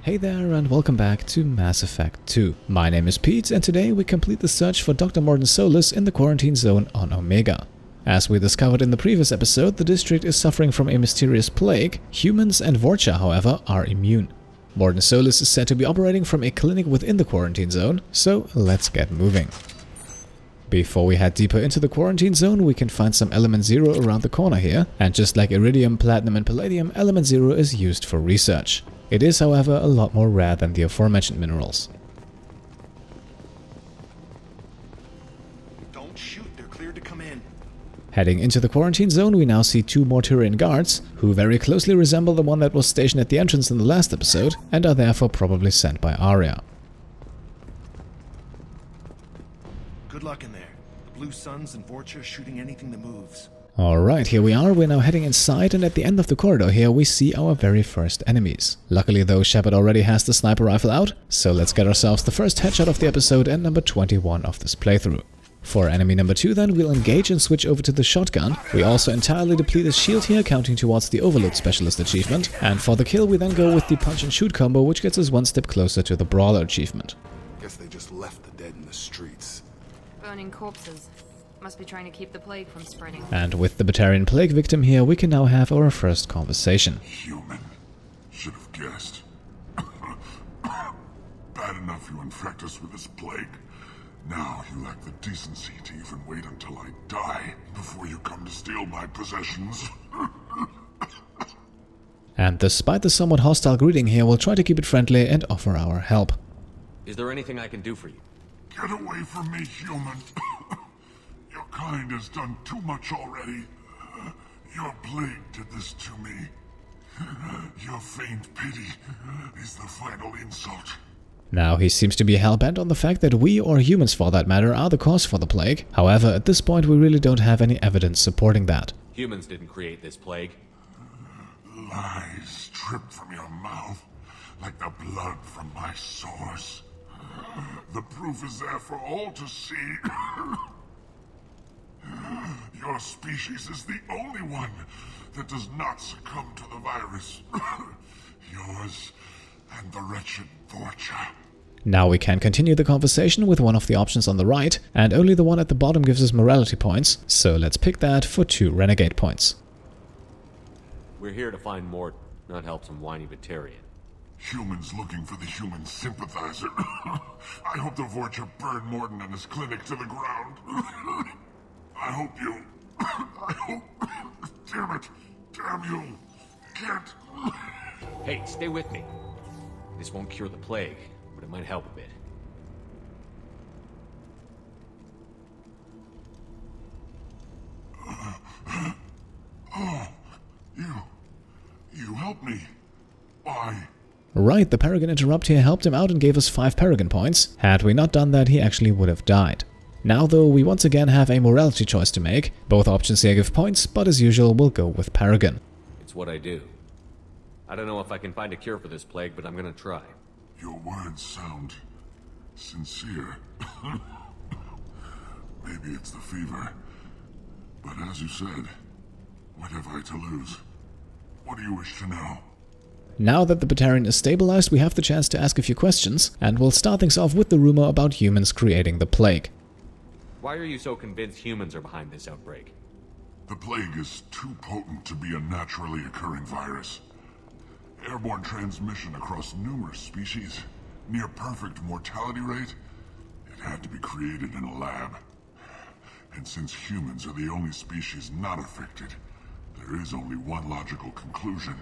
Hey there and welcome back to Mass Effect 2. My name is Pete and today we complete the search for Dr. Mordin Solus in the quarantine zone on Omega. As we discovered in the previous episode, the district is suffering from a mysterious plague. Humans and Vorcha, however, are immune. Mordin Solus is said to be operating from a clinic within the quarantine zone, so let's get moving. Before we head deeper into the quarantine zone, we can find some element 0 around the corner here, and just like iridium, platinum and palladium, element 0 is used for research. It is, however, a lot more rare than the aforementioned minerals. Don't shoot, they're cleared to come in. Heading into the quarantine zone, we now see two Morturian guards, who very closely resemble the one that was stationed at the entrance in the last episode, and are therefore probably sent by Arya. Good luck in there. The blue suns and Vorcha shooting anything that moves. Alright, here we are, we're now heading inside, and at the end of the corridor here we see our very first enemies. Luckily though, Shepard already has the sniper rifle out, so let's get ourselves the first headshot of the episode and number 21 of this playthrough. For enemy number 2 then, we'll engage and switch over to the shotgun. We also entirely deplete his shield here, counting towards the Overload Specialist achievement, and for the kill we then go with the punch and shoot combo, which gets us one step closer to the Brawler achievement. Guess they just left the dead in the streets. Burning corpses. Must be trying to keep the plague from spreading. And with the Batarian plague victim here, we can now have our first conversation. Human. Should have guessed. Bad enough you infect us with this plague. Now you lack the decency to even wait until I die before you come to steal my possessions. And despite the somewhat hostile greeting here, we'll try to keep it friendly and offer our help. Is there anything I can do for you? Get away from me, human. Your kind has done too much already. Your plague did this to me. Your feigned pity is the final insult. Now, he seems to be hell-bent on the fact that we, or humans for that matter, are the cause for the plague. However, at this point we really don't have any evidence supporting that. Humans didn't create this plague. Lies drip from your mouth like the blood from my sores. The proof is there for all to see. Your species is the only one that does not succumb to the virus. Yours and the wretched Vorcha. Now we can continue the conversation with one of the options on the right, and only the one at the bottom gives us morality points, so let's pick that for 2 renegade points. We're here to find Mort, not help some whiny Batarian. Humans looking for the human sympathizer. I hope the Vorcha burn Mordin and his clinic to the ground. I hope you... I hope... Damn it. Damn you. Can't... Hey, stay with me. This won't cure the plague, but it might help a bit. Oh, you helped me. Why? Right, the Paragon Interrupt here helped him out and gave us 5 Paragon points. Had we not done that, he actually would have died. Now though, we once again have a morality choice to make. Both options here give points, but as usual, we'll go with Paragon. It's what I do. I don't know if I can find a cure for this plague, but I'm gonna try. Your words sound sincere. Maybe it's the fever. But as you said, what have I to lose? What do you wish to know? Now that the Batarian is stabilized, we have the chance to ask a few questions, and we'll start things off with the rumor about humans creating the plague. Why are you so convinced humans are behind this outbreak? The plague is too potent to be a naturally occurring virus. Airborne transmission across numerous species, near perfect mortality rate. It had to be created in a lab. And since humans are the only species not affected, there is only one logical conclusion.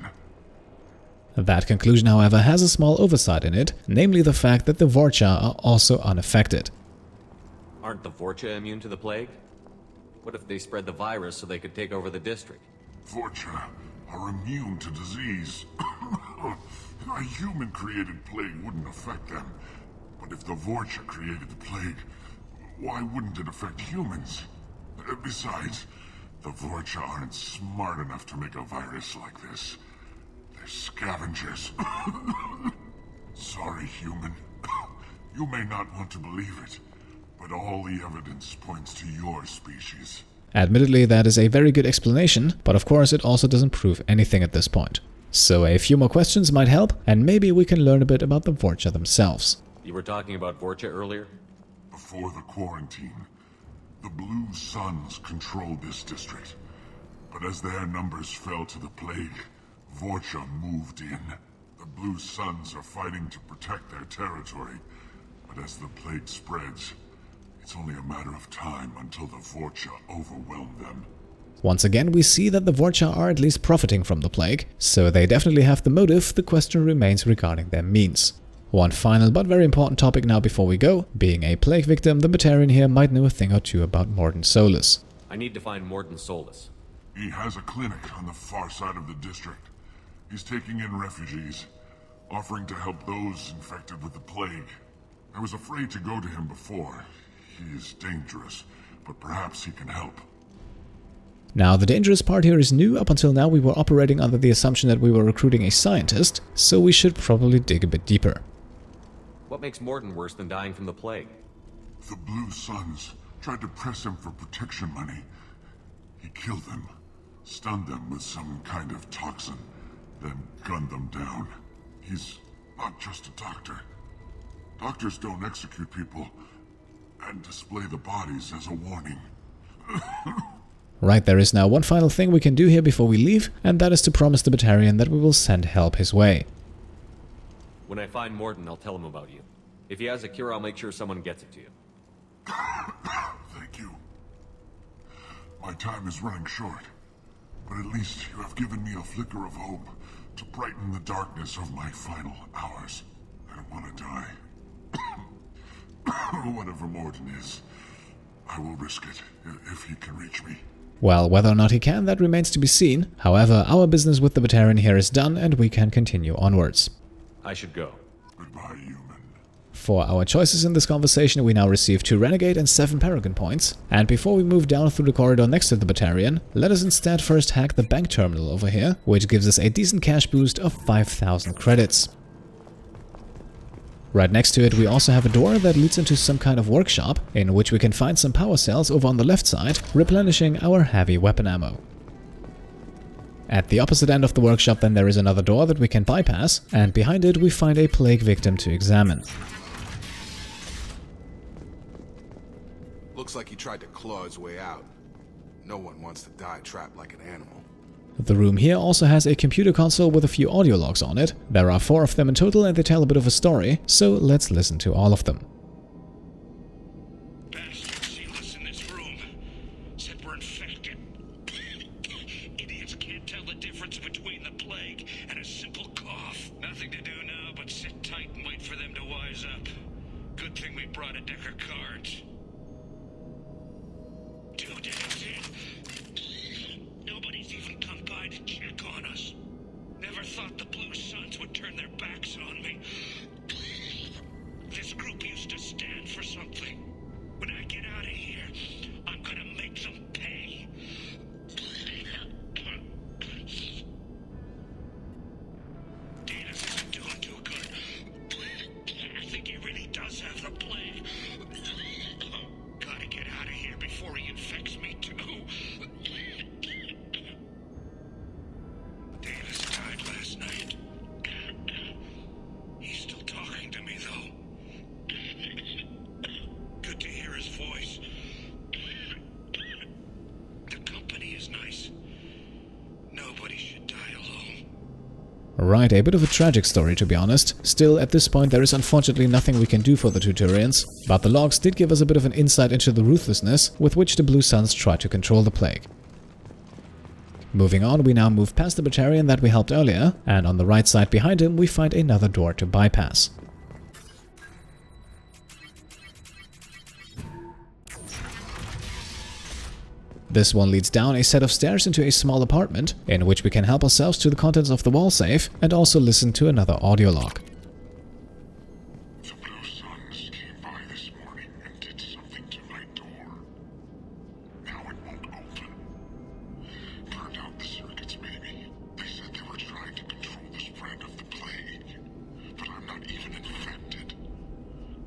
That conclusion, however, has a small oversight in it, namely the fact that the Vorcha are also unaffected. Aren't the Vorcha immune to the plague? What if they spread the virus so they could take over the district? Vorcha are immune to disease. A human-created plague wouldn't affect them. But if the Vorcha created the plague, why wouldn't it affect humans? Besides, the Vorcha aren't smart enough to make a virus like this. They're scavengers. Sorry, human. You may not want to believe it, but all the evidence points to your species. Admittedly, that is a very good explanation, but of course it also doesn't prove anything at this point. So a few more questions might help, and maybe we can learn a bit about the Vorcha themselves. You were talking about Vorcha earlier? Before the quarantine, the Blue Suns controlled this district. But as their numbers fell to the plague, Vorcha moved in. The Blue Suns are fighting to protect their territory, but as the plague spreads, it's only a matter of time until the Vorcha overwhelm them. Once again, we see that the Vorcha are at least profiting from the plague, so they definitely have the motive. The question remains regarding their means. One final but very important topic now before we go. Being a plague victim, the Batarian here might know a thing or two about Mordin Solus. I need to find Mordin Solus. He has a clinic on the far side of the district. He's taking in refugees, offering to help those infected with the plague. I was afraid to go to him before. He is dangerous, but perhaps he can help. Now, the dangerous part here is new. Up until now we were operating under the assumption that we were recruiting a scientist, so we should probably dig a bit deeper. What makes Mordin worse than dying from the plague? The Blue Suns tried to press him for protection money. He killed them, stunned them with some kind of toxin, then gunned them down. He's not just a doctor. Doctors don't execute people and display the bodies as a warning. Right, there is now one final thing we can do here before we leave, and that is to promise the Batarian that we will send help his way. When I find Mordin, I'll tell him about you. If he has a cure, I'll make sure someone gets it to you. Thank you. My time is running short, but at least you have given me a flicker of hope to brighten the darkness of my final hours. I don't want to die. Whatever Mordin is, I will risk it if he can reach me. Well, whether or not he can, that remains to be seen. However, our business with the Batarian here is done and we can continue onwards. I should go. Goodbye, human. For our choices in this conversation, we now receive 2 Renegade and 7 Paragon points. And before we move down through the corridor next to the Batarian, let us instead first hack the bank terminal over here, which gives us a decent cash boost of 5,000 credits. Right next to it we also have a door that leads into some kind of workshop, in which we can find some power cells over on the left side, replenishing our heavy weapon ammo. At the opposite end of the workshop then there is another door that we can bypass, and behind it we find a plague victim to examine. Looks like he tried to claw his way out. No one wants to die trapped like an animal. The room here also has a computer console with a few audio logs on it. There are 4 of them in total and they tell a bit of a story, so let's listen to all of them. Bastards sealed us in this room. Said we're infected. Idiots can't tell the difference between the plague and a simple cough. Nothing to do now but sit tight and wait for them to wise up. Good thing we brought a deck of cards. 2 days in. Nobody's even come by to check on us. Never thought the Blue Suns would turn their backs on me. This group used to stand for something. When I get out of here, I'm gonna make them pay. Datus isn't doing too good. I think he really does have the plague. Gotta get out of here before he infects me too. Davis died last night. He's still talking to me, though. Good to hear his voice. The company is nice. Nobody should die alone. Right, a bit of a tragic story to be honest. Still, at this point there is unfortunately nothing we can do for the Tuturians, but the logs did give us a bit of an insight into the ruthlessness with which the Blue Suns try to control the plague. Moving on, we now move past the Batarian that we helped earlier, and on the right side behind him we find another door to bypass. This one leads down a set of stairs into a small apartment, in which we can help ourselves to the contents of the wall safe and also listen to another audio log. The Blue Suns came by this morning and did something to my door. Now it won't open. Turned out the circuits maybe. They said they were trying to control the spread of the plague. But I'm not even infected.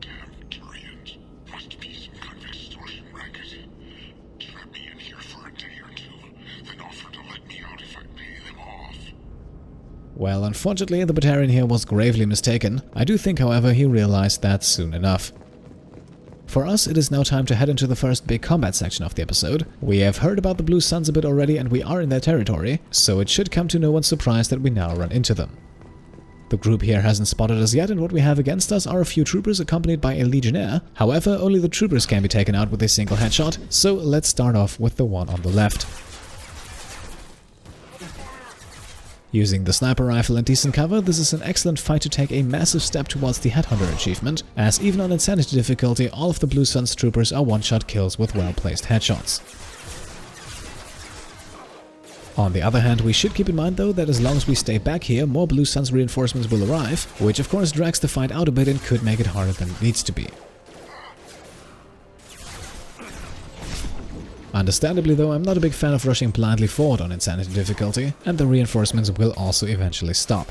Damn Turians. Must be some kind of extortion racket. Trap me in here for a day or two, then offer to let me out if I pay them off. Well, unfortunately, the Batarian here was gravely mistaken. I do think, however, he realized that soon enough. For us, it is now time to head into the first big combat section of the episode. We have heard about the Blue Suns a bit already and we are in their territory, so it should come to no one's surprise that we now run into them. The group here hasn't spotted us yet, and what we have against us are a few troopers accompanied by a legionnaire. However, only the troopers can be taken out with a single headshot, so let's start off with the one on the left. Using the sniper rifle and decent cover, this is an excellent fight to take a massive step towards the Headhunter achievement, as even on Insanity difficulty, all of the Blue Suns troopers are one-shot kills with well-placed headshots. On the other hand, we should keep in mind though that as long as we stay back here, more Blue Suns reinforcements will arrive, which of course drags the fight out a bit and could make it harder than it needs to be. Understandably though, I'm not a big fan of rushing blindly forward on Insanity difficulty, and the reinforcements will also eventually stop.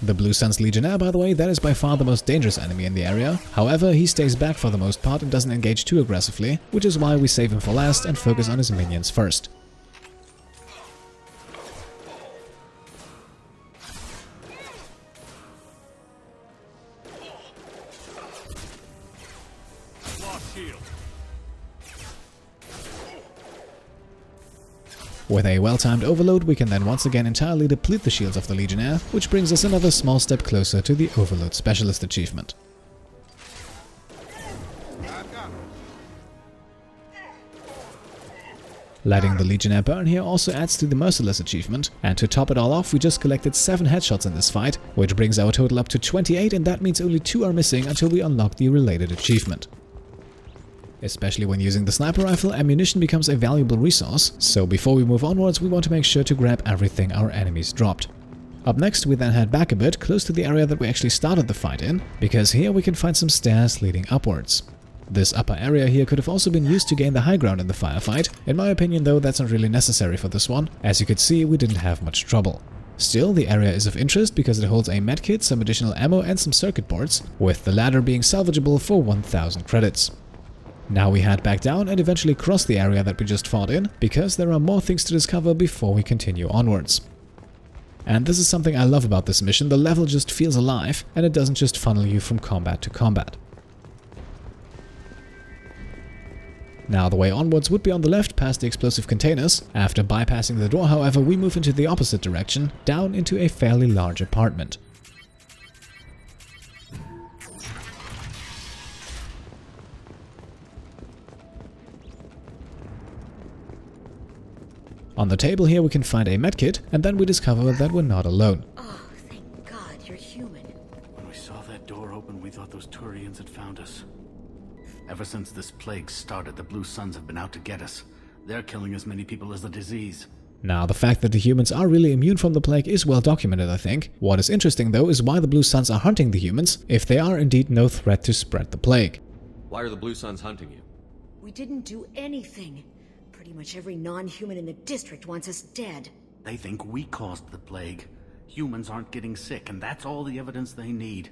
The Blue Suns Legionnaire, by the way, that is by far the most dangerous enemy in the area. However, he stays back for the most part and doesn't engage too aggressively, which is why we save him for last and focus on his minions first. With a well-timed overload, we can then once again entirely deplete the shields of the Legionnaire, which brings us another small step closer to the Overload Specialist achievement. Letting the Legionnaire burn here also adds to the Merciless achievement, and to top it all off, we just collected 7 headshots in this fight, which brings our total up to 28, and that means only 2 are missing until we unlock the related achievement. Especially when using the sniper rifle, ammunition becomes a valuable resource, so before we move onwards we want to make sure to grab everything our enemies dropped. Up next we then head back a bit, close to the area that we actually started the fight in, because here we can find some stairs leading upwards. This upper area here could have also been used to gain the high ground in the firefight. In my opinion though, that's not really necessary for this one. As you could see, we didn't have much trouble. Still, the area is of interest because it holds a medkit, some additional ammo and some circuit boards, with the latter being salvageable for 1000 credits. Now we head back down and eventually cross the area that we just fought in, because there are more things to discover before we continue onwards. And this is something I love about this mission, the level just feels alive and it doesn't just funnel you from combat to combat. Now the way onwards would be on the left past the explosive containers. After bypassing the door, however, we move into the opposite direction, down into a fairly large apartment. On the table here we can find a medkit, and then we discover that we're not alone. Oh, thank God you're human. When we saw that door open, we thought those Turians had found us. Ever since this plague started, the Blue Suns have been out to get us. They're killing as many people as the disease. Now, the fact that the humans are really immune from the plague is well documented, I think. What is interesting though is why the Blue Suns are hunting the humans, if they are indeed no threat to spread the plague. Why are the Blue Suns hunting you? We didn't do anything. Pretty much every non-human in the district wants us dead. They think we caused the plague. Humans aren't getting sick, and that's all the evidence they need.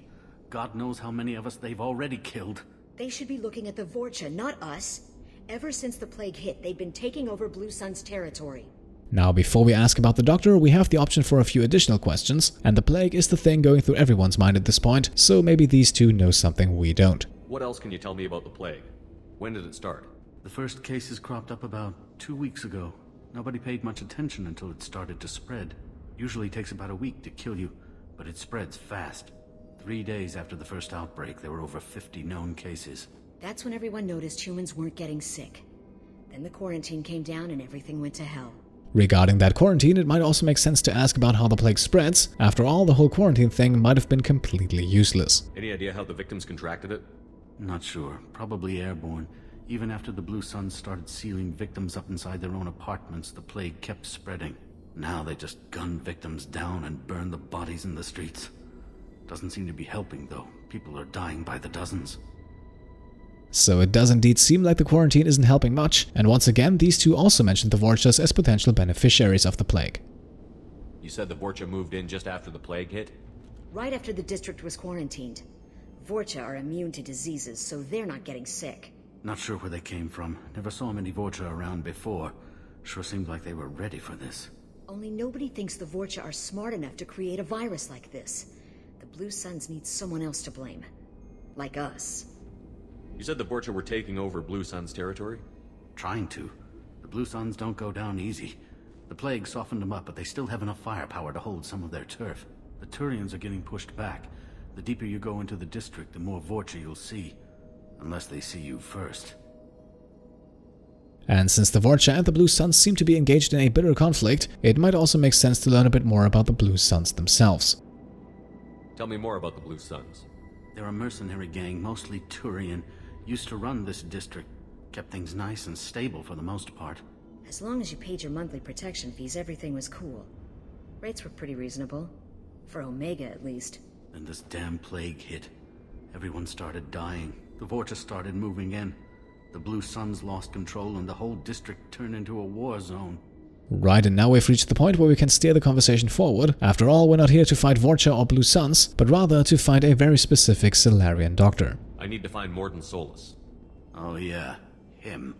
God knows how many of us they've already killed. They should be looking at the Vorcha, not us. Ever since the plague hit, they've been taking over Blue Sun's territory. Now, before we ask about the doctor, we have the option for a few additional questions, and the plague is the thing going through everyone's mind at this point, so maybe these two know something we don't. What else can you tell me about the plague? When did it start? The first cases cropped up about 2 weeks ago. Nobody paid much attention until it started to spread. Usually takes about a week to kill you, but it spreads fast. 3 days after the first outbreak, there were over 50 known cases. That's when everyone noticed humans weren't getting sick. Then the quarantine came down and everything went to hell. Regarding that quarantine, it might also make sense to ask about how the plague spreads. After all, the whole quarantine thing might have been completely useless. Any idea how the victims contracted it? Not sure. Probably airborne. Even after the Blue Suns started sealing victims up inside their own apartments, the plague kept spreading. Now they just gun victims down and burn the bodies in the streets. Doesn't seem to be helping, though. People are dying by the dozens. So it does indeed seem like the quarantine isn't helping much, and once again these two also mentioned the Vorchas as potential beneficiaries of the plague. You said the Vorcha moved in just after the plague hit? Right after the district was quarantined. Vorcha are immune to diseases, so they're not getting sick. Not sure where they came from. Never saw many Vorcha around before. Sure seemed like they were ready for this. Only nobody thinks the Vorcha are smart enough to create a virus like this. The Blue Suns need someone else to blame. Like us. You said the Vorcha were taking over Blue Sun's territory? Trying to. The Blue Suns don't go down easy. The plague softened them up, but they still have enough firepower to hold some of their turf. The Turians are getting pushed back. The deeper you go into the district, the more Vorcha you'll see. Unless they see you first. And since the Vorcha and the Blue Suns seem to be engaged in a bitter conflict, it might also make sense to learn a bit more about the Blue Suns themselves. Tell me more about the Blue Suns. They're a mercenary gang, mostly Turian. Used to run this district. Kept things nice and stable for the most part. As long as you paid your monthly protection fees, everything was cool. Rates were pretty reasonable. For Omega, at least. Then this damn plague hit. Everyone started dying. The Vorcha started moving in. The Blue Suns lost control and the whole district turned into a war zone. Right, and now we've reached the point where we can steer the conversation forward. After all, we're not here to fight Vorcha or Blue Suns, but rather to find a very specific Salarian doctor. I need to find Mordin Solus. Oh yeah, him.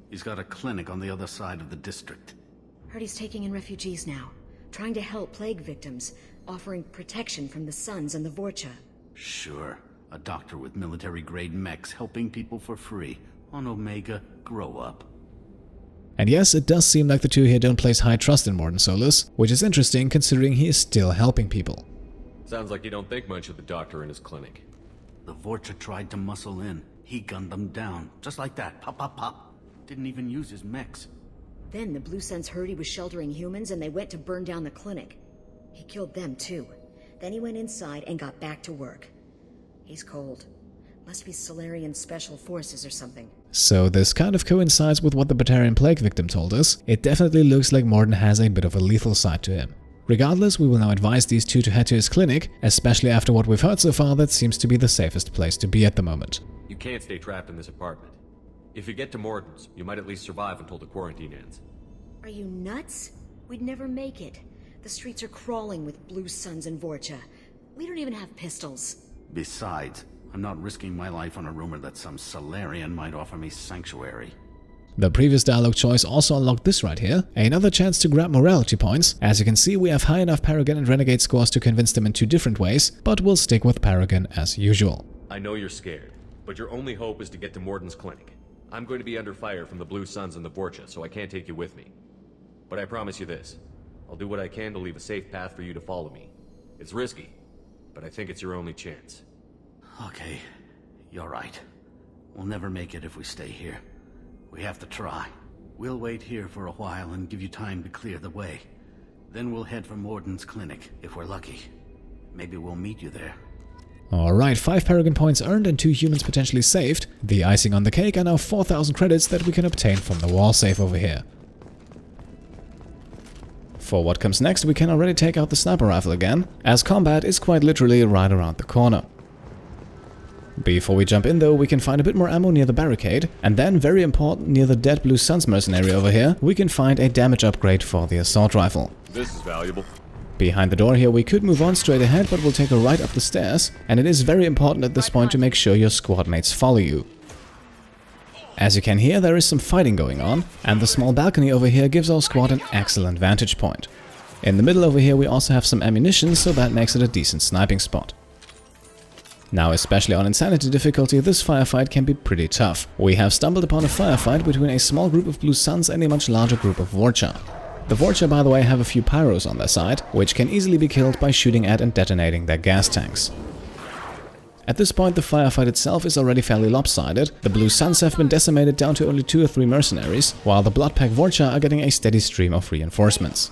He's got a clinic on the other side of the district. Heard he's taking in refugees now. Trying to help plague victims. Offering protection from the Suns and the Vorcha. Sure. A doctor with military-grade mechs helping people for free. On Omega, grow up. And yes, it does seem like the two here don't place high trust in Mordin Solus, which is interesting considering he is still helping people. Sounds like you don't think much of the doctor in his clinic. The Vorcha tried to muscle in. He gunned them down. Just like that. Pop, pop, pop. Didn't even use his mechs. Then the Blue Suns heard he was sheltering humans and they went to burn down the clinic. He killed them too. Then he went inside and got back to work. He's cold. Must be Salarian Special Forces or something. So this kind of coincides with what the Batarian Plague victim told us. It definitely looks like Mordin has a bit of a lethal side to him. Regardless, we will now advise these two to head to his clinic, especially after what we've heard so far. That seems to be the safest place to be at the moment. You can't stay trapped in this apartment. If you get to Morton's, you might at least survive until the quarantine ends. Are you nuts? We'd never make it. The streets are crawling with Blue Suns and Vorcha. We don't even have pistols. Besides, I'm not risking my life on a rumor that some Salarian might offer me sanctuary. The previous dialogue choice also unlocked this right here, another chance to grab morality points. As you can see, we have high enough Paragon and Renegade scores to convince them in two different ways, but we'll stick with Paragon as usual. I know you're scared, but your only hope is to get to Morton's Clinic. I'm going to be under fire from the Blue Suns and the Vorcha, so I can't take you with me. But I promise you this, I'll do what I can to leave a safe path for you to follow me. It's risky, but I think it's your only chance. Okay, you're right. We'll never make it if we stay here. We have to try. We'll wait here for a while and give you time to clear the way. Then we'll head for Morton's Clinic, if we're lucky. Maybe we'll meet you there. Alright, 5 Paragon points earned and 2 humans potentially saved. The icing on the cake are now 4,000 credits that we can obtain from the wall safe over here. For what comes next, we can already take out the sniper rifle again, as combat is quite literally right around the corner. Before we jump in though, we can find a bit more ammo near the barricade, and then, very important, near the dead Blue Suns mercenary over here, we can find a damage upgrade for the assault rifle. This is valuable. Behind the door here we could move on straight ahead, but we'll take a right up the stairs, and it is very important at this point to make sure your squad mates follow you. As you can hear, there is some fighting going on, and the small balcony over here gives our squad an excellent vantage point. In the middle over here we also have some ammunition, so that makes it a decent sniping spot. Now, especially on Insanity difficulty, this firefight can be pretty tough. We have stumbled upon a firefight between a small group of Blue Suns and a much larger group of Vorcha. The Vorcha, by the way, have a few pyros on their side, which can easily be killed by shooting at and detonating their gas tanks. At this point, the firefight itself is already fairly lopsided. The Blue Suns have been decimated down to only 2 or 3 mercenaries, while the Blood Pack Vorcha are getting a steady stream of reinforcements.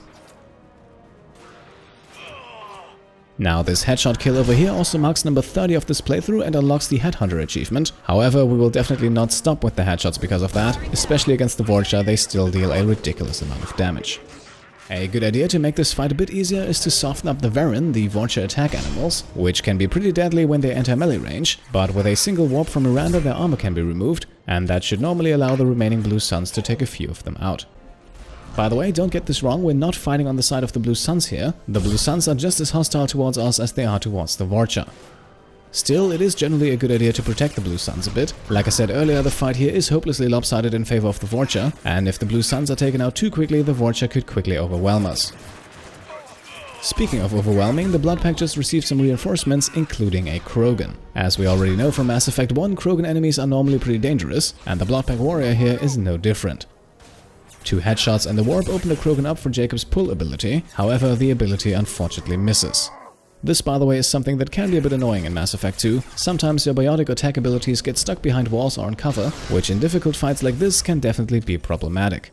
Now, this headshot kill over here also marks number 30 of this playthrough and unlocks the Headhunter achievement. However, we will definitely not stop with the headshots because of that, especially against the Vorcha. They still deal a ridiculous amount of damage. A good idea to make this fight a bit easier is to soften up the Varren, the Vorcha attack animals, which can be pretty deadly when they enter melee range, but with a single warp from Miranda their armor can be removed, and that should normally allow the remaining Blue Suns to take a few of them out. By the way, don't get this wrong, we're not fighting on the side of the Blue Suns here. The Blue Suns are just as hostile towards us as they are towards the Vorcha. Still, it is generally a good idea to protect the Blue Suns a bit. Like I said earlier, the fight here is hopelessly lopsided in favor of the Vorcha, and if the Blue Suns are taken out too quickly, the Vorcha could quickly overwhelm us. Speaking of overwhelming, the Blood Pack just received some reinforcements, including a Krogan. As we already know from Mass Effect 1, Krogan enemies are normally pretty dangerous, and the Blood Pack warrior here is no different. 2 headshots and the warp open the Krogan up for Jacob's pull ability, however the ability unfortunately misses. This, by the way, is something that can be a bit annoying in Mass Effect 2. Sometimes your biotic attack abilities get stuck behind walls or on cover, which in difficult fights like this can definitely be problematic.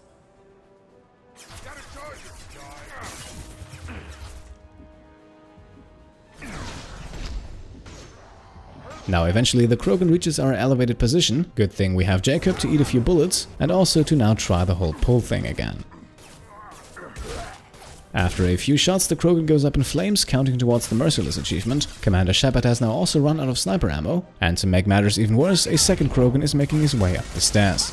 Now eventually the Krogan reaches our elevated position, good thing we have Jacob to eat a few bullets, and also to now try the whole pull thing again. After a few shots, the Krogan goes up in flames, counting towards the Merciless achievement. Commander Shepard has now also run out of sniper ammo, and to make matters even worse, a second Krogan is making his way up the stairs.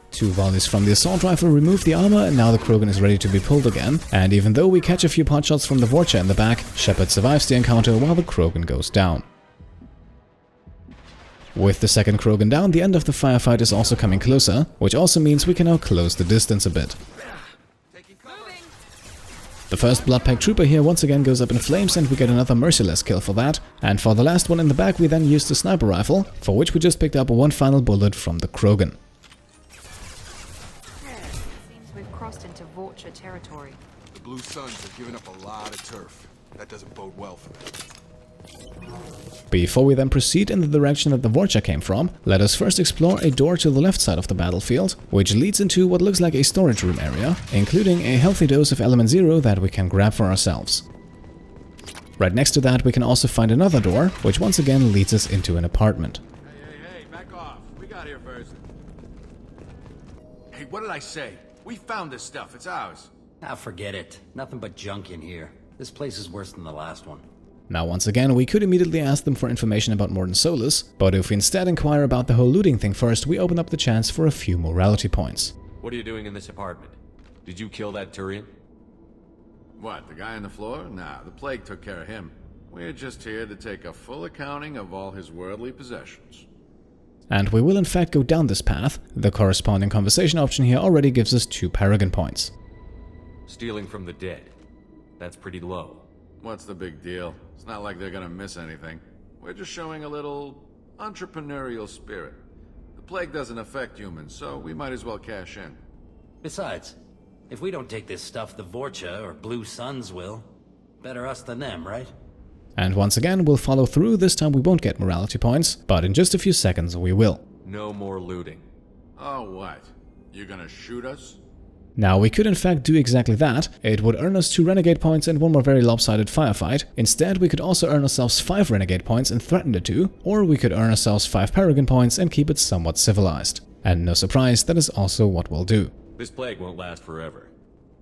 2 volleys from the assault rifle remove the armor, and now the Krogan is ready to be pulled again. And even though we catch a few potshots from the Vorcha in the back, Shepard survives the encounter while the Krogan goes down. With the second Krogan down, the end of the firefight is also coming closer, which also means we can now close the distance a bit. The first Blood Pack trooper here once again goes up in flames, and we get another merciless kill for that. And for the last one in the back, we then use the sniper rifle, for which we just picked up one final bullet from the Krogan. Seems we've crossed into Vorcha territory. The Blue Suns have given up a lot of turf. That doesn't bode well for them. Before we then proceed in the direction that the Vorcha came from, let us first explore a door to the left side of the battlefield, which leads into what looks like a storage room area, including a healthy dose of Element Zero that we can grab for ourselves. Right next to that we can also find another door, which once again leads us into an apartment. Hey, back off. We got here first. Hey, what did I say? We found this stuff. It's ours. Ah, forget it. Nothing but junk in here. This place is worse than the last one. Now once again, we could immediately ask them for information about Mordin Solus, but if we instead inquire about the whole looting thing first, we open up the chance for a few morality points. What are you doing in this apartment? Did you kill that Turian? What, the guy on the floor? Nah, the plague took care of him. We're just here to take a full accounting of all his worldly possessions. And we will in fact go down this path. The corresponding conversation option here already gives us 2 Paragon points. Stealing from the dead. That's pretty low. What's the big deal? It's not like they're gonna miss anything. We're just showing a little entrepreneurial spirit. The plague doesn't affect humans, so we might as well cash in. Besides, if we don't take this stuff, the Vorcha or Blue Suns will. Better us than them, right? And once again, we'll follow through. This time we won't get morality points, but in just a few seconds we will. No more looting. Oh, what? You gonna shoot us? Now, we could in fact do exactly that. It would earn us 2 renegade points and 1 more very lopsided firefight. Instead, we could also earn ourselves 5 renegade points and threaten the 2, or we could earn ourselves 5 paragon points and keep it somewhat civilized. And no surprise, that is also what we'll do. This plague won't last forever.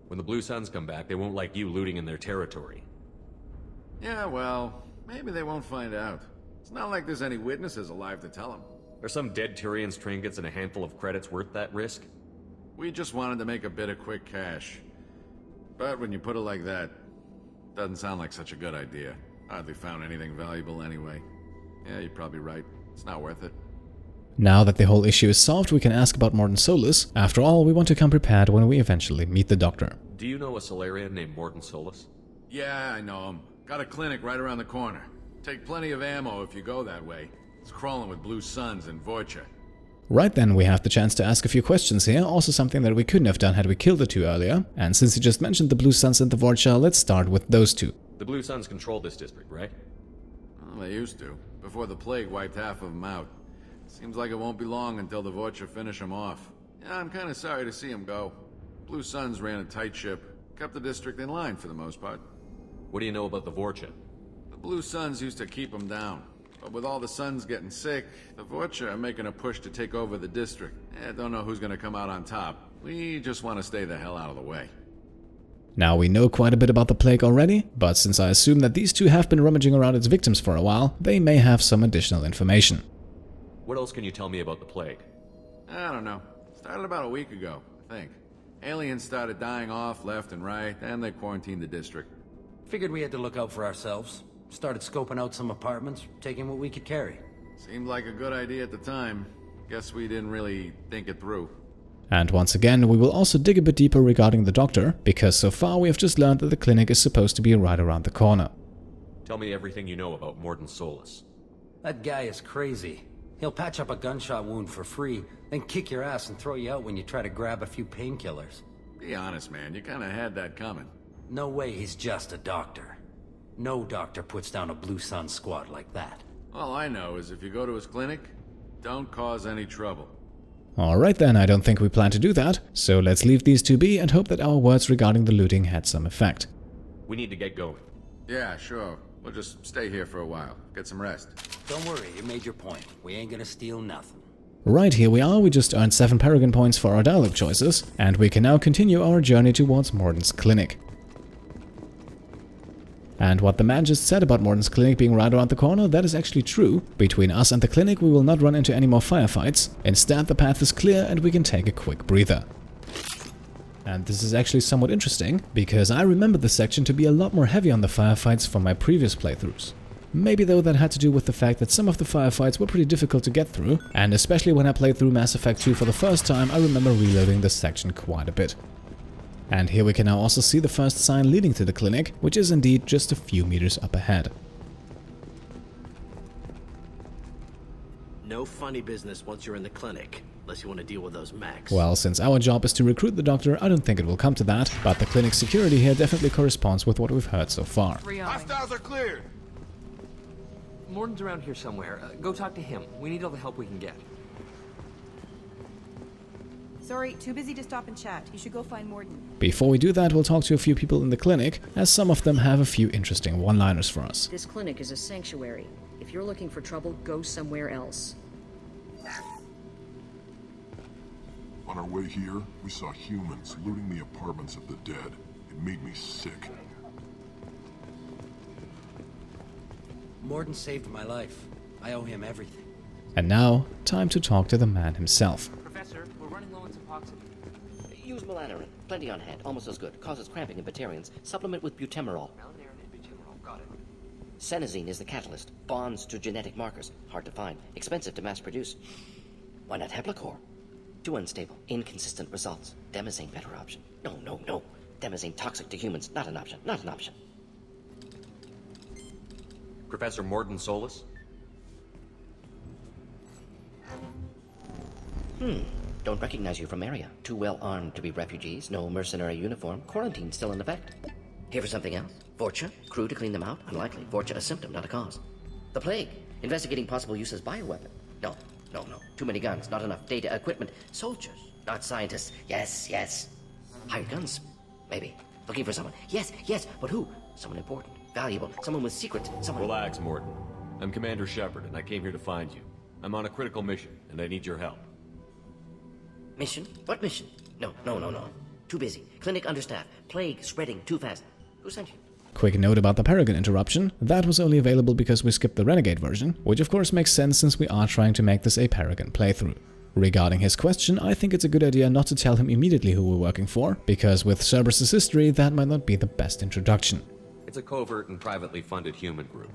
When the Blue Suns come back, they won't like you looting in their territory. Yeah, well, maybe they won't find out. It's not like there's any witnesses alive to tell them. Are some dead Tyrians' trinkets and a handful of credits worth that risk? We just wanted to make a bit of quick cash. But when you put it like that, doesn't sound like such a good idea. Hardly found anything valuable anyway. Yeah, you're probably right. It's not worth it. Now that the whole issue is solved, we can ask about Mordin Solus. After all, we want to come prepared when we eventually meet the Doctor. Do you know a Solarian named Mordin Solus? Yeah, I know him. Got a clinic right around the corner. Take plenty of ammo if you go that way. It's crawling with Blue Suns and Vorcha. Right then, we have the chance to ask a few questions here, also something that we couldn't have done had we killed the 2 earlier. And since you just mentioned the Blue Suns and the Vorcha, let's start with those 2. The Blue Suns control this district, right? Well, they used to, before the plague wiped half of them out. Seems like it won't be long until the Vorcha finish them off. Yeah, I'm kind of sorry to see them go. Blue Suns ran a tight ship, kept the district in line for the most part. What do you know about the Vorcha? The Blue Suns used to keep them down. But with all the Suns getting sick, the Vorcha are making a push to take over the district. Don't know who's gonna come out on top. We just want to stay the hell out of the way. Now, we know quite a bit about the plague already, but since I assume that these 2 have been rummaging around its victims for a while, they may have some additional information. What else can you tell me about the plague? I don't know. Started about a week ago, I think. Aliens started dying off left and right, and they quarantined the district. Figured we had to look out for ourselves. Started scoping out some apartments, taking what we could carry. Seemed like a good idea at the time. Guess we didn't really think it through. And once again, we will also dig a bit deeper regarding the doctor, because so far we have just learned that the clinic is supposed to be right around the corner. Tell me everything you know about Mordin Solus. That guy is crazy. He'll patch up a gunshot wound for free, then kick your ass and throw you out when you try to grab a few painkillers. Be honest, man, you kinda had that coming. No way he's just a doctor. No doctor puts down a Blue Sun squad like that. All I know is if you go to his clinic, don't cause any trouble. Alright then, I don't think we plan to do that, so let's leave these two be and hope that our words regarding the looting had some effect. We need to get going. Yeah, sure. We'll just stay here for a while. Get some rest. Don't worry, you made your point. We ain't gonna steal nothing. Right, here we are, we just earned 7 Paragon points for our dialogue choices, and we can now continue our journey towards Morton's Clinic. And what the man just said about Morton's Clinic being right around the corner, that is actually true. Between us and the clinic we will not run into any more firefights. Instead, the path is clear and we can take a quick breather. And this is actually somewhat interesting, because I remember this section to be a lot more heavy on the firefights from my previous playthroughs. Maybe though that had to do with the fact that some of the firefights were pretty difficult to get through, and especially when I played through Mass Effect 2 for the first time, I remember reloading this section quite a bit. And here we can now also see the first sign leading to the clinic, which is indeed just a few meters up ahead. No funny business once you're in the clinic, unless you want to deal with those mechs. Well, since our job is to recruit the doctor, I don't think it will come to that, but the clinic security here definitely corresponds with what we've heard so far. Hostiles are cleared! Mordin's around here somewhere. Go talk to him. We need all the help we can get. Sorry, too busy to stop and chat. You should go find Mordin. Before we do that, we'll talk to a few people in the clinic, as some of them have a few interesting one-liners for us. This clinic is a sanctuary. If you're looking for trouble, go somewhere else. On our way here, we saw humans looting the apartments of the dead. It made me sick. Mordin saved my life. I owe him everything. And now, time to talk to the man himself. Professor, we're running low on Suboxone. Use melanorin. Plenty on hand. Almost as good. Causes cramping in Batarians. Supplement with butemerol. Melanorin and butemerol. Got it. Senesine is the catalyst. Bonds to genetic markers. Hard to find. Expensive to mass produce. Why not Heplicor? Too unstable. Inconsistent results. Demazine better option. No. Demazine toxic to humans. Not an option. Not an option. Professor Mordin Solus? Don't recognize you from area. Too well armed to be refugees. No mercenary uniform. Quarantine still in effect. Here for something else? Vorcha? Crew to clean them out? Unlikely. Vorcha a symptom, not a cause. The plague. Investigating possible use as bioweapon. No. Too many guns. Not enough data, equipment. Soldiers, not scientists. Yes. Hired guns. Maybe. Looking for someone. Yes. But who? Someone important. Valuable. Someone with secrets. Someone... Relax, Mordin. I'm Commander Shepard, and I came here to find you. I'm on a critical mission, and I need your help. Mission? What mission? No. Too busy. Clinic understaffed. Plague spreading too fast. Who sent you? Quick note about the Paragon interruption. That was only available because we skipped the Renegade version, which of course makes sense since we are trying to make this a Paragon playthrough. Regarding his question, I think it's a good idea not to tell him immediately who we're working for, because with Cerberus' history, that might not be the best introduction. It's a covert and privately funded human group.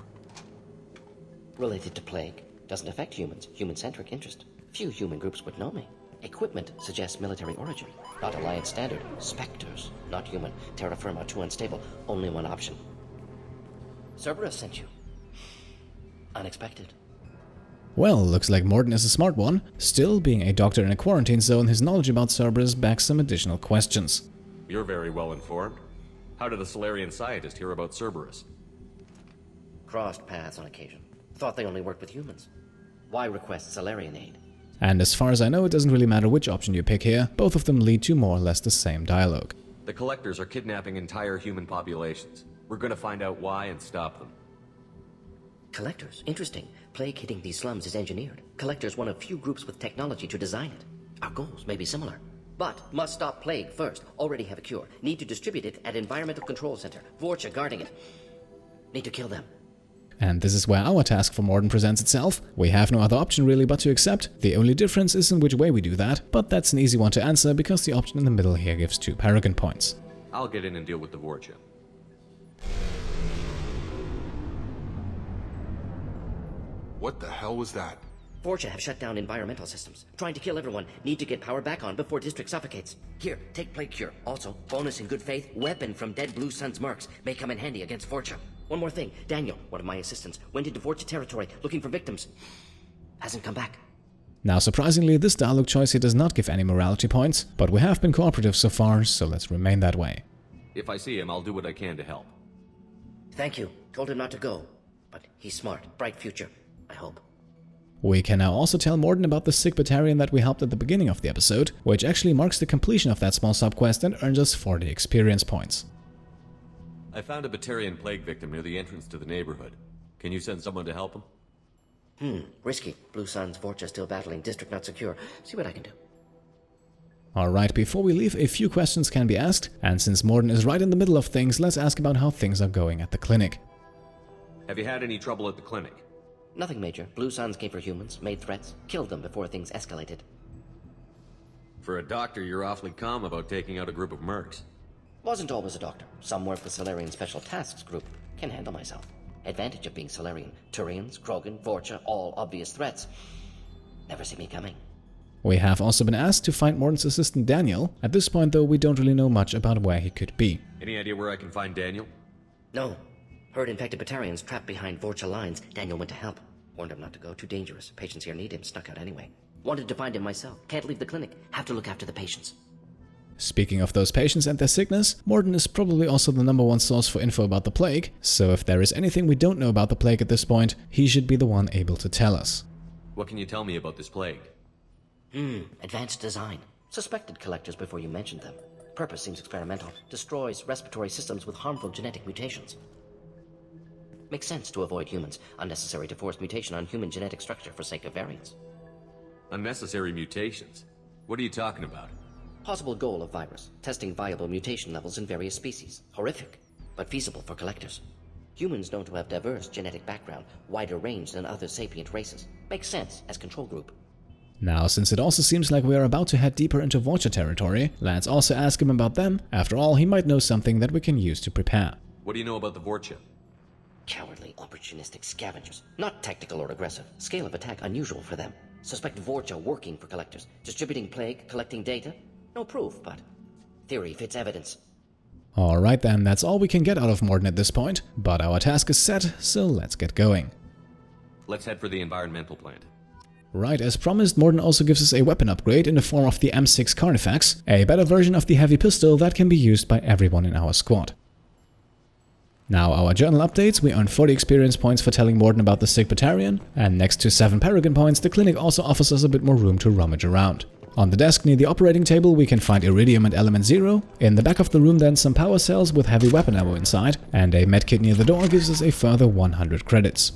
Related to plague. Doesn't affect humans. Human-centric interest. Few human groups would know me. Equipment suggests military origin. Not Alliance standard. Spectres. Not human. Terra firma. Too unstable. Only one option. Cerberus sent you. Unexpected. Well, looks like Mordin is a smart one. Still, being a doctor in a quarantine zone, his knowledge about Cerberus backs some additional questions. You're very well informed. How did the Solarian scientist hear about Cerberus? Crossed paths on occasion. Thought they only worked with humans. Why request Solarian aid? And as far as I know, it doesn't really matter which option you pick here, both of them lead to more or less the same dialogue. The Collectors are kidnapping entire human populations. We're gonna find out why and stop them. Collectors? Interesting. Plague hitting these slums is engineered. Collectors one of few groups with technology to design it. Our goals may be similar. But must stop plague first. Already have a cure. Need to distribute it at Environmental Control Center. Vorcha guarding it. Need to kill them. And this is where our task for Mordin presents itself. We have no other option really but to accept. The only difference is in which way we do that, but that's an easy one to answer because the option in the middle here gives 2 Paragon points. I'll get in and deal with the Vorcha. What the hell was that? Vorcha have shut down environmental systems. Trying to kill everyone. Need to get power back on before district suffocates. Here, take plague cure. Also, bonus in good faith, weapon from dead Blue Sun's mercs. May come in handy against Vorcha. One more thing. Daniel, one of my assistants, went into Vorcha territory looking for victims. Hasn't come back. Now surprisingly, this dialogue choice here does not give any morality points, but we have been cooperative so far, so let's remain that way. If I see him, I'll do what I can to help. Thank you. Told him not to go. But he's smart. Bright future. I hope. We can now also tell Mordin about the sick Batarian that we helped at the beginning of the episode, which actually marks the completion of that small subquest and earns us 40 experience points. I found a Batarian plague victim near the entrance to the neighborhood. Can you send someone to help him? Risky. Blue Sun's Vorcha still battling. District not secure. See what I can do. Alright, before we leave, a few questions can be asked, and since Mordin is right in the middle of things, let's ask about how things are going at the clinic. Have you had any trouble at the clinic? Nothing major. Blue Suns came for humans, made threats, killed them before things escalated. For a doctor, you're awfully calm about taking out a group of mercs. Wasn't always a doctor. Some work with Solarian Special Tasks Group. Can handle myself. Advantage of being Solarian. Turians, Krogan, Vorcha, all obvious threats. Never see me coming. We have also been asked to find Mordin's assistant Daniel. At this point though, we don't really know much about where he could be. Any idea where I can find Daniel? No. Heard infected Batarians trapped behind Vorcha lines. Daniel went to help. Warned him not to go, too dangerous. Patients here need him, snuck out anyway. Wanted to find him myself. Can't leave the clinic. Have to look after the patients. Speaking of those patients and their sickness, Mordin is probably also the #1 source for info about the plague, so if there is anything we don't know about the plague at this point, he should be the one able to tell us. What can you tell me about this plague? Advanced design. Suspected collectors before you mentioned them. Purpose seems experimental. Destroys respiratory systems with harmful genetic mutations. Makes sense to avoid humans. Unnecessary to force mutation on human genetic structure for sake of variance. Unnecessary mutations? What are you talking about? Possible goal of virus. Testing viable mutation levels in various species. Horrific, but feasible for collectors. Humans known to have diverse genetic background, wider range than other sapient races. Makes sense as control group. Now, since it also seems like we are about to head deeper into Vorcha territory, let's also ask him about them. After all, he might know something that we can use to prepare. What do you know about the Vorcha? Cowardly, opportunistic scavengers. Not tactical or aggressive. Scale of attack unusual for them. Suspect Vorcha working for collectors. Distributing plague, collecting data. No proof, but theory fits evidence. Alright then, that's all we can get out of Mordin at this point, but our task is set, so let's get going. Let's head for the environmental plant. Right, as promised, Mordin also gives us a weapon upgrade in the form of the M6 Carnifex, a better version of the heavy pistol that can be used by everyone in our squad. Now, our journal updates, we earned 40 experience points for telling Mordin about the sick Batarian, and next to 7 Paragon points, the clinic also offers us a bit more room to rummage around. On the desk near the operating table, we can find Iridium and Element 0. In the back of the room then some power cells with heavy weapon ammo inside, and a medkit near the door gives us a further 100 credits.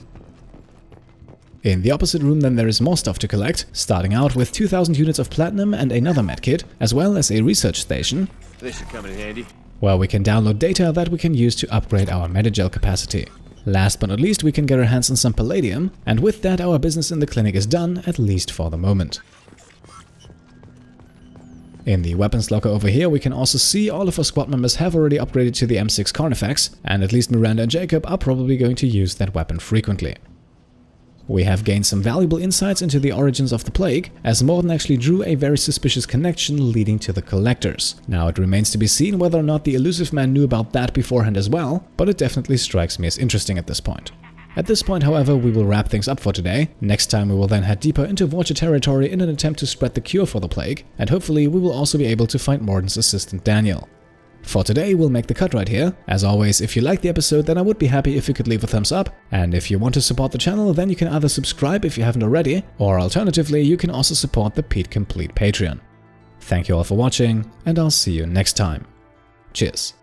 In the opposite room then there is more stuff to collect, starting out with 2000 units of platinum and another medkit, as well as a research station. This should come in handy. Where we can download data that we can use to upgrade our Medigel capacity. Last but not least, we can get our hands on some palladium, and with that our business in the clinic is done, at least for the moment. In the weapons locker over here we can also see all of our squad members have already upgraded to the M6 Carnifex, and at least Miranda and Jacob are probably going to use that weapon frequently. We have gained some valuable insights into the origins of the plague, as Mordin actually drew a very suspicious connection leading to the collectors. Now it remains to be seen whether or not the elusive man knew about that beforehand as well, but it definitely strikes me as interesting at this point. At this point, however, we will wrap things up for today. Next time we will then head deeper into Vorcha territory in an attempt to spread the cure for the plague, and hopefully we will also be able to find Mordin's assistant Daniel. For today, we'll make the cut right here. As always, if you liked the episode, then I would be happy if you could leave a thumbs up. And if you want to support the channel, then you can either subscribe if you haven't already, or alternatively, you can also support the Pete Complete Patreon. Thank you all for watching, and I'll see you next time. Cheers.